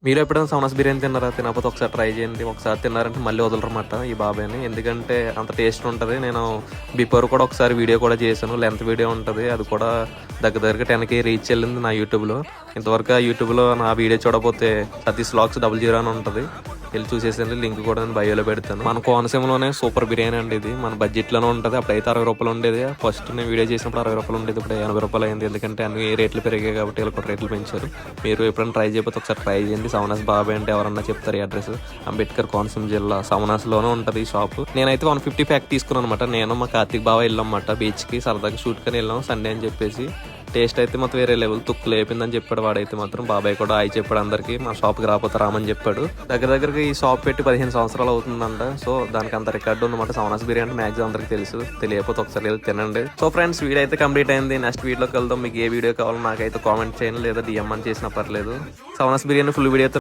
మీరు ఎప్పుడైనా సమోసా బిర్యానీ తిన్నారా? తినకపోతే ఒకసారి ట్రై చేయండి. ఒకసారి తిన్నారంటే మళ్ళీ వదలరన్నమాట ఈ బాబాయ్‌ని. ఎందుకంటే అంత టేస్ట్ ఉంటది. నేను బిఫోర్ కూడా ఒకసారి వీడియో కూడా చేశాను. లెంత్ వీడియో ఉంటది. అది కూడా దగ్గరగా 10K రీచ్ వెళ్ళింది నా యూట్యూబ్‌లో. ఇంతవరకు ఆ యూట్యూబ్‌లో నా వీడియో చూడకపోతే సతీష్ వ్లాగ్స్ 00 అని ఉంటది. వెళ్ళి చూసేసండి. లింక్ కూడా నేను బయోలో పెడతాను. మన కోనసీమలోనే సూపర్ బిర్యానీ అండి ఇది. మన బడ్జెట్లోనే ఉంటుంది. అప్పుడైతే ₹60 ఉండేది. ఫస్ట్ నేను వీడియో చేసినప్పుడు ₹60 ఉండేది. ఇప్పుడు ₹80 అయింది. ఎందుకంటే అన్ని రేట్లు పెరిగాయి కాబట్టి వీళ్ళు కూడా రేట్లు పెంచారు. మీరు ఎప్పుడైనా ట్రై చేయకపోతే ఒకసారి ట్రై చేయండి. సవనాస్ బాబాయ్ అంటే ఎవరన్నా చెప్తారు ఈ అడ్రస్. అంబేద్కర్ కోనసీమ జిల్లా సవనాస్లోనే ఉంటుంది ఈ షాప్. నేనైతే 150 ప్యాక్ తీసుకున్నాను అనమాట. నేను మా కార్తీక్ బావ వెళ్ళాం అన్నమాట బీచ్కి సరదాగా షూట్ కని వెళ్ళాం సండే అని చెప్పేసి. టేస్ట్ అయితే మొత్తం వేరే లెవెల్. తుక్కు లేపిందని చెప్పాడు వాడైతే మాత్రం. బాబాయ్ కూడా ఆయి చెప్పాడు అందరికి మా షాప్కి రాకపోతే రామని చెప్పాడు. దగ్గరగా ఈ షాప్ పెట్టి 15 సంవత్సరాలు అవుతుందంట. సో దానికి అంత రికార్డు ఉందన్నమాట. సవనాస్ బిర్యానీ మ్యాక్సిమం అందరికి తెలుసు. తెలియకపోతే ఒకసారి వెళ్ళి తినండి. సో ఫ్రెండ్స్ వీడియో అయితే కంప్లీట్ అయింది. నెక్స్ట్ వీడియోకి వెళ్దాం. మీకు ఏ వీడియో కావాలో నాకైతే కామెంట్ చేయండి లేదా డిఎం అని చేసినా పర్లేదు. సవనాస్ బిర్యానీ ఫుల్ వీడియో